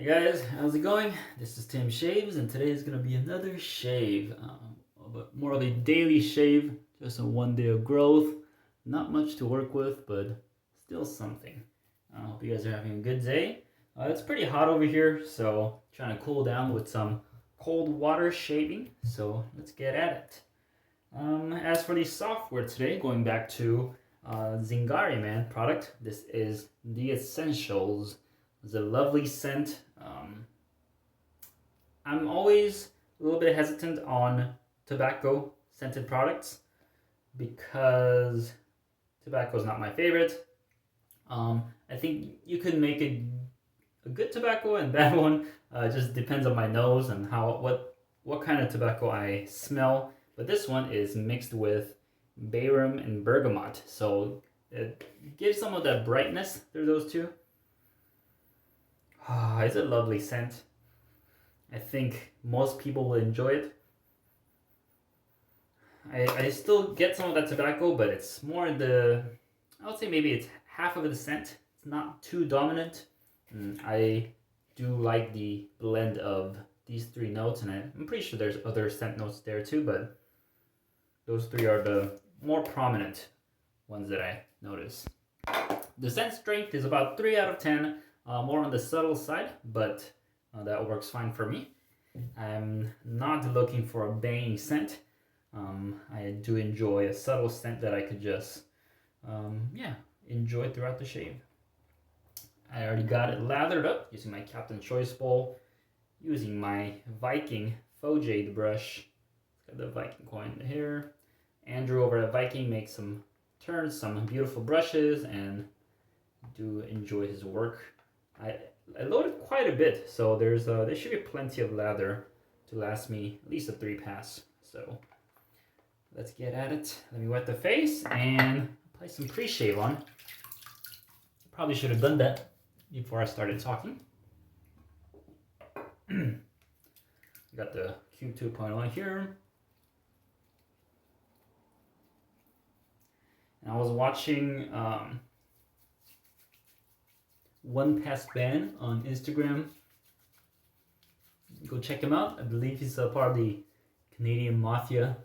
Hey guys, how's it going? This is Tim Shaves, and today is going to be another shave. More of a daily shave, just a 1 day of growth. Not much to work with, but still something. I hope you guys are having a good day. It's pretty hot over here, so trying to cool down with some cold water shaving. So let's get at it. As for the software today, going back to Zingari product, this is the Essentials. It's a lovely scent. I'm always a little bit hesitant on tobacco scented products because tobacco is not my favorite. I think you can make a good tobacco and bad one. It just depends on my nose and what kind of tobacco I smell. But this one is mixed with bayrum and bergamot, so it gives some of that brightness through those two. It's a lovely scent. I think most people will enjoy it. I still get some of that tobacco, but it's more I would say maybe it's half of the scent. It's not too dominant. I do like the blend of these three notes, and I'm pretty sure there's other scent notes there too, but those three are the more prominent ones that I notice. The scent strength is about 3 out of 10. More on the subtle side, but that works fine for me. I'm not looking for a banging scent. I do enjoy a subtle scent that I could just enjoy throughout the shave. I already got it lathered up using my Captain Choice bowl, using my Viking Faux Jade brush. Got the Viking coin here. Andrew over at Viking makes some turns, some beautiful brushes, and do enjoy his work. I loaded quite a bit, so there should be plenty of lather to last me at least a 3 pass. So let's get at it. Let me wet the face and apply some pre-shave on. Probably should have done that before I started talking. Got the Q 2.0 here. And I was watching One Pass Ban on Instagram. Go check him out. I believe he's a part of the Canadian Mafia.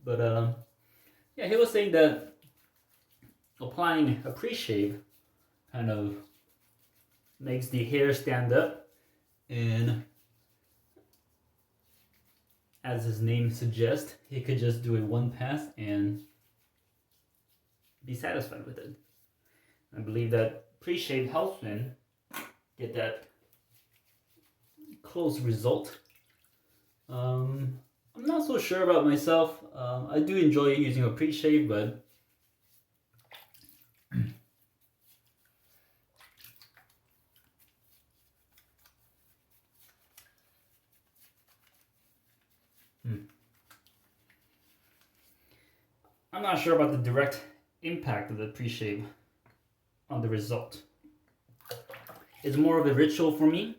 But he was saying that applying a pre-shave kind of makes the hair stand up, and as his name suggests, he could just do a 1 pass and be satisfied with it. I believe that pre-shave helps men get that close result. I'm not so sure about myself. I do enjoy using a pre-shave, but I'm not sure about the direct impact of the pre-shave on the result. It's more of a ritual for me.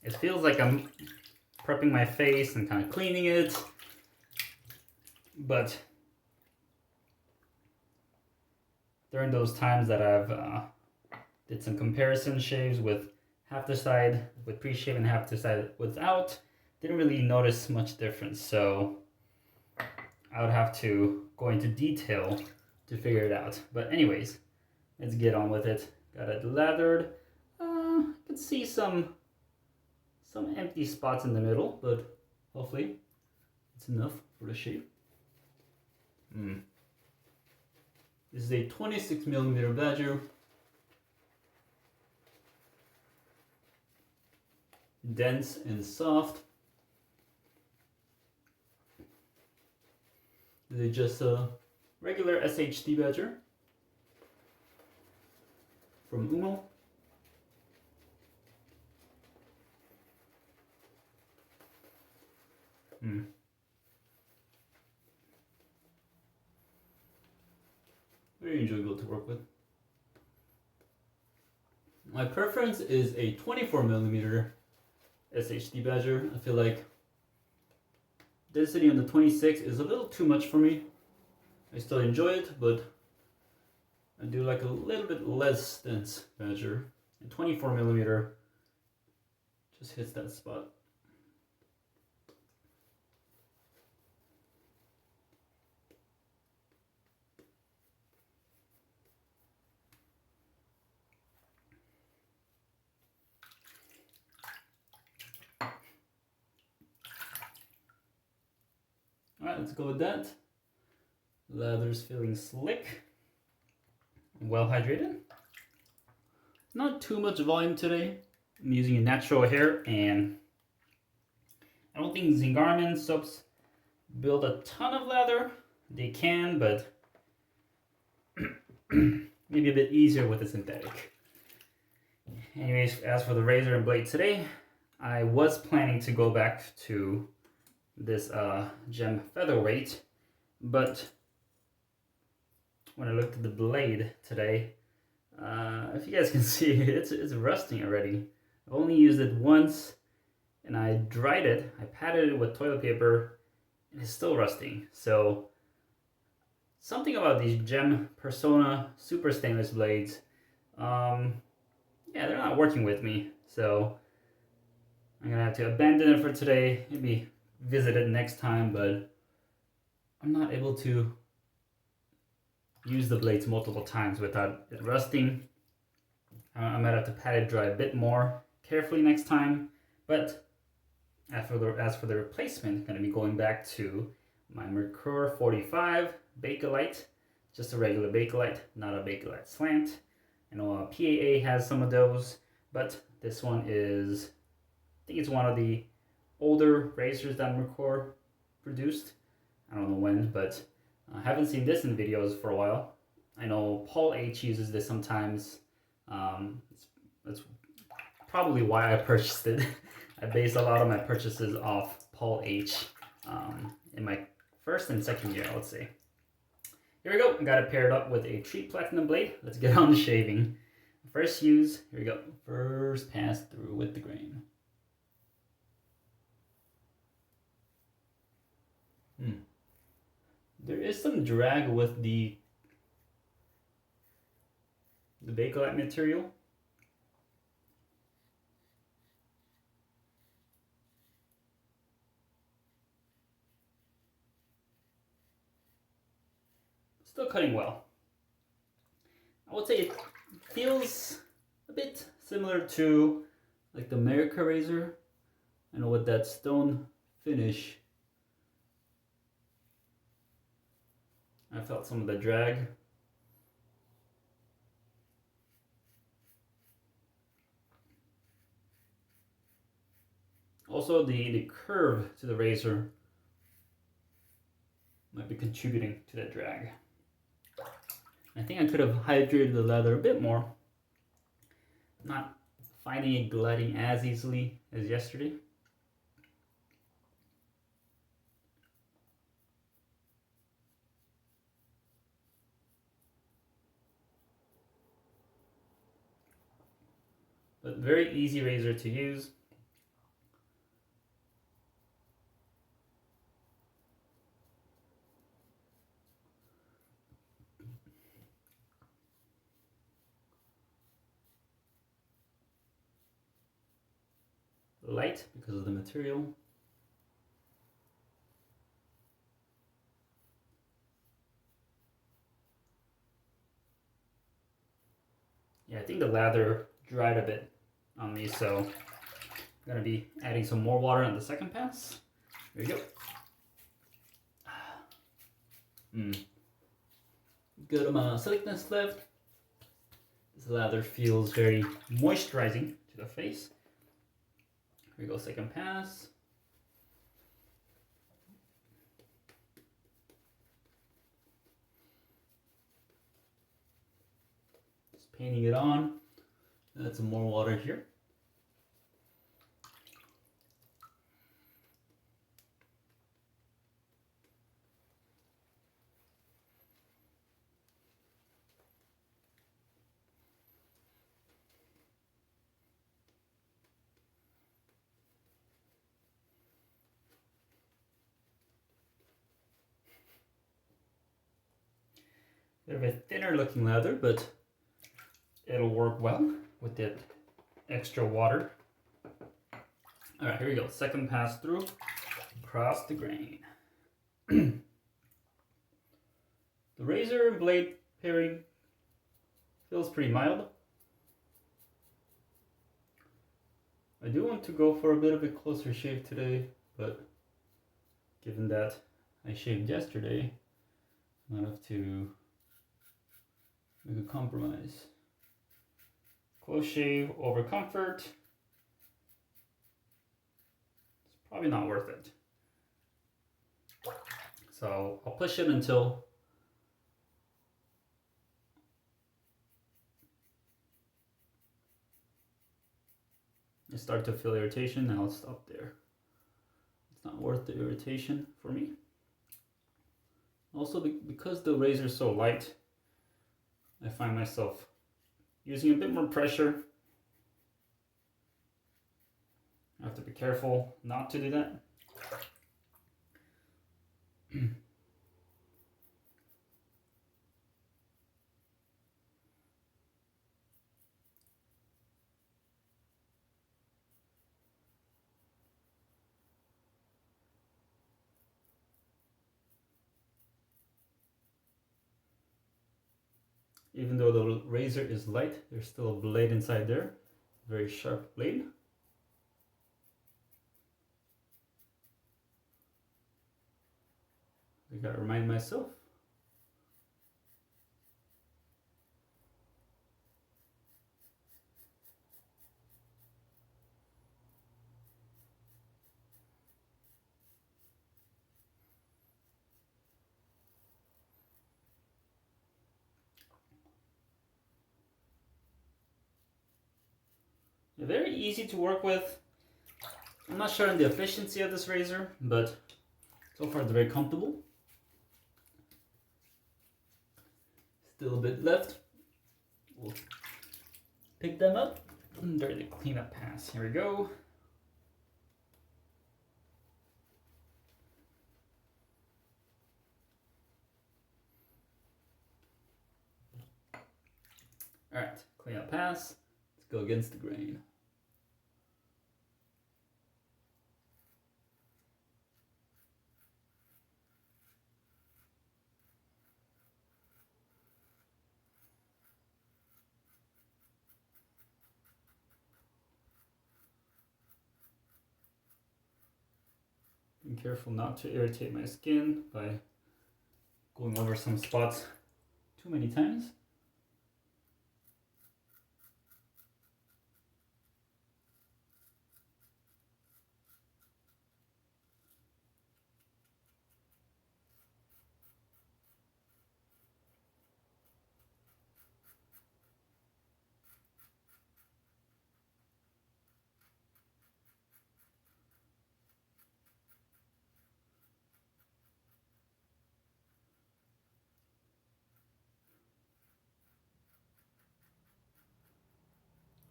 It feels like I'm prepping my face and kind of cleaning it, but during those times that I've did some comparison shaves with half the side with pre-shave and half the side without, didn't really notice much difference. So I would have to go into detail to figure it out. But anyways, let's get on with it. Got it lathered. I can see some empty spots in the middle, but hopefully it's enough for the shave. This is a 26mm badger. Dense and soft. This is just a regular SHD badger from Oumo. Very enjoyable to work with. My preference is a 24mm SHD badger. I feel like density on the 26 is a little too much for me. I still enjoy it, but I do like a little bit less dense badger. And 24 millimeter just hits that spot. Alright, let's go with that. Leather's feeling slick, well hydrated. Not too much volume today. I'm using a natural hair, and I don't think Zingari soaps build a ton of lather. They can, but maybe a bit easier with the synthetic. Anyways, as for the razor and blade today, I was planning to go back to this gem featherweight, but when I looked at the blade today, if you guys can see, it's rusting already. I've only used it once, and I dried it. I patted it with toilet paper, and it's still rusting. So something about these Gem Persona Super Stainless blades, yeah, they're not working with me. So I'm gonna have to abandon it for today. Maybe visit it next time, but I'm not able to use the blades multiple times without it rusting. I might have to pat it dry a bit more carefully next time. But as for the replacement, I'm going to be going back to my Merkur 45 Bakelite, just a regular Bakelite, not a Bakelite slant. I know PAA has some of those, but this one is, I think it's one of the older razors that Merkur produced. I don't know when, but I haven't seen this in videos for a while. I know Paul H uses this sometimes. That's probably why I purchased it. I based a lot of my purchases off Paul H in my first and second year, I would say. Here we go. I got it paired up with a Treet Platinum blade. Let's get on to shaving. First use, here we go. First pass through with the grain. There is some drag with the Bakelite material. Still cutting well. I would say it feels a bit similar to like the Merkur razor. I know with that stone finish, I felt some of the drag. Also, the curve to the razor might be contributing to that drag. I think I could have hydrated the leather a bit more. Not finding it gliding as easily as yesterday. But very easy razor to use. Light because of the material. Yeah, I think the lather dried a bit on me, so I'm gonna be adding some more water on the second pass. There you go. Good amount of slickness left. This lather feels very moisturizing to the face. Here we go, second pass. Just painting it on. Add some more water here. Bit of a thinner looking leather, but it'll work well. with that extra water. All right, here we go. Second pass through, across the grain. The razor and blade pairing feels pretty mild. I do want to go for a bit of a closer shave today, but given that I shaved yesterday, I might have to make a compromise. Close shave over comfort. It's probably not worth it. So I'll push it until I start to feel irritation, and I'll stop there. It's not worth the irritation for me. Also, because the razor is so light, I find myself using a bit more pressure. I have to be careful not to do that. Even though the razor is light, there's still a blade inside there. Very sharp blade. I gotta remind myself. Very easy to work with. I'm not sure on the efficiency of this razor, but so far it's very comfortable. Still a bit left. We'll pick them up under the cleanup pass. Here we go. All right, cleanup pass. Let's go against the grain. Being careful not to irritate my skin by going over some spots too many times.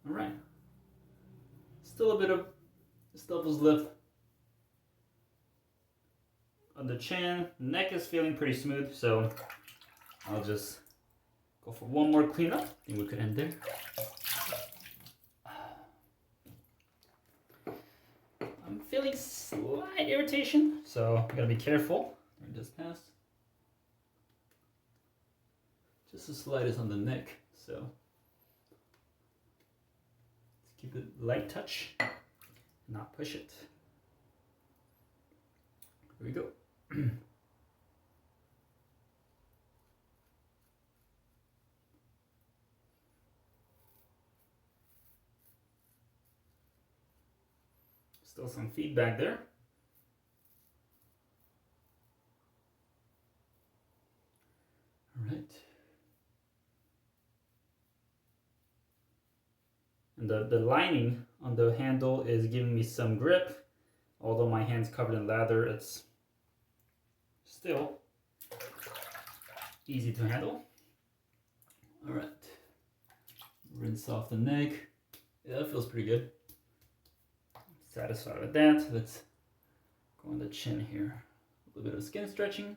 All right. Still a bit of stuff is left on the chin. Neck is feeling pretty smooth, so I'll just go for one more cleanup. I think we could end there. I'm feeling slight irritation, so I gotta be careful during this pass. Just the slightest on the neck, so keep it light touch, not push it. Here we go. Still some feedback there. All right. And the lining on the handle is giving me some grip. Although my hand's covered in lather, it's still easy to handle. All right. Rinse off the neck. Yeah, that feels pretty good. Satisfied with that. Let's go on the chin here. A little bit of skin stretching.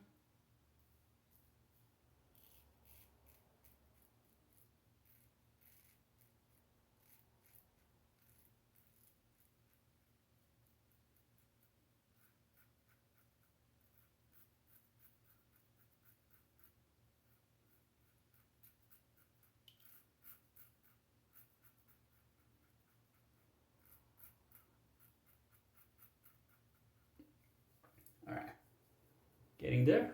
Getting there.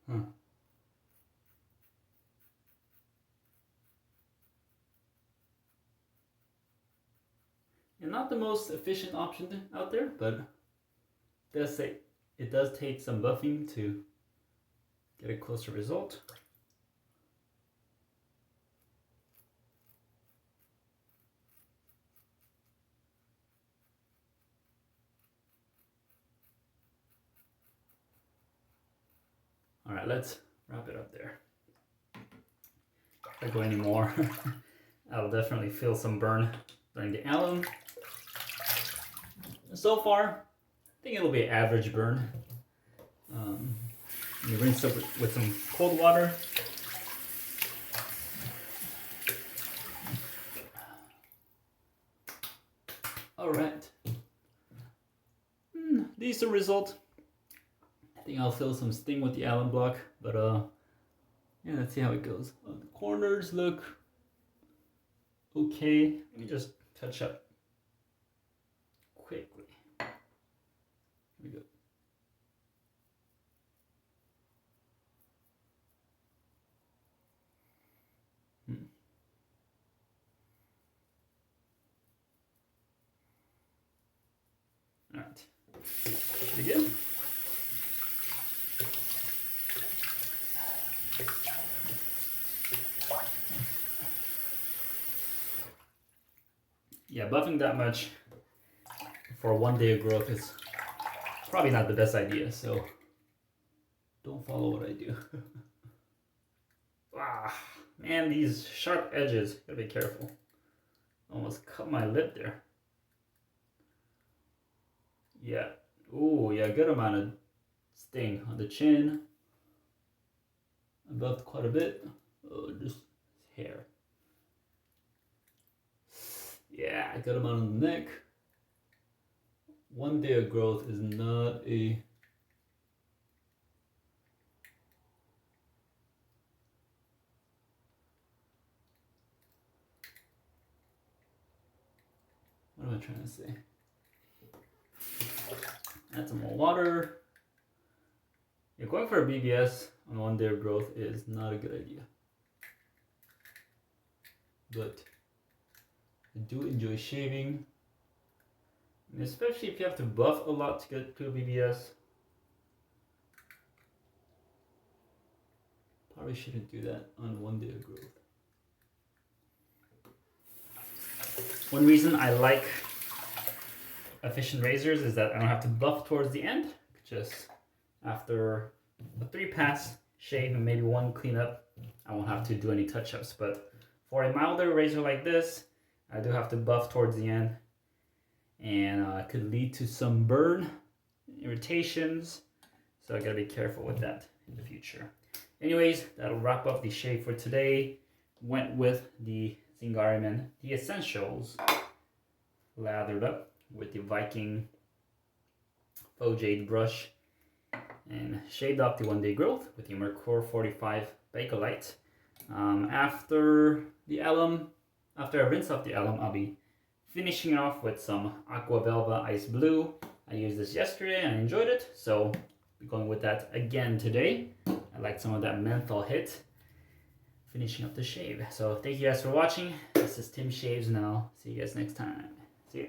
Huh. And not the most efficient option out there, but it does take some buffing to get a closer result. All right, let's wrap it up there. If I go any more, I'll definitely feel some burn during the alum. So far, I think it'll be an average burn. You rinse it with some cold water. All right. Decent result. I think I'll feel some sting with the alum block, but yeah, let's see how it goes. The corners look okay. Let me just touch up quickly. Here we go. All right. Pretty good. Yeah, buffing that much for 1 day of growth is probably not the best idea, so don't follow what I do. Man, these sharp edges, gotta be careful. Almost cut my lip there. Yeah, ooh, yeah, good amount of sting on the chin. I buffed quite a bit. Oh, just hair. Yeah, good amount on the neck. 1 day of growth is not a... What am I trying to say? Add some more water. Yeah, going for a BBS on 1 day of growth is not a good idea. But I do enjoy shaving, and especially if you have to buff a lot to get to a BBS. Probably shouldn't do that on 1 day of growth. One reason I like efficient razors is that I don't have to buff towards the end. Just after a 3-pass shave and maybe 1 cleanup, I won't have to do any touch-ups. But for a milder razor like this, I do have to buff towards the end, and it could lead to some burn, irritations, so I gotta be careful with that in the future. Anyways, that'll wrap up the shave for today. Went with the Zingari the Essentials, lathered up with the Viking Faux Jade brush, and shaved off the 1 day growth with the Merkur 45 Bakelite. After I rinse off the alum, I'll be finishing it off with some Aqua Velva Ice Blue. I used this yesterday and I enjoyed it, so I'll be going with that again today. I like some of that menthol hit. Finishing up the shave. So thank you guys for watching. This is Tim Shaves now. See you guys next time. See you.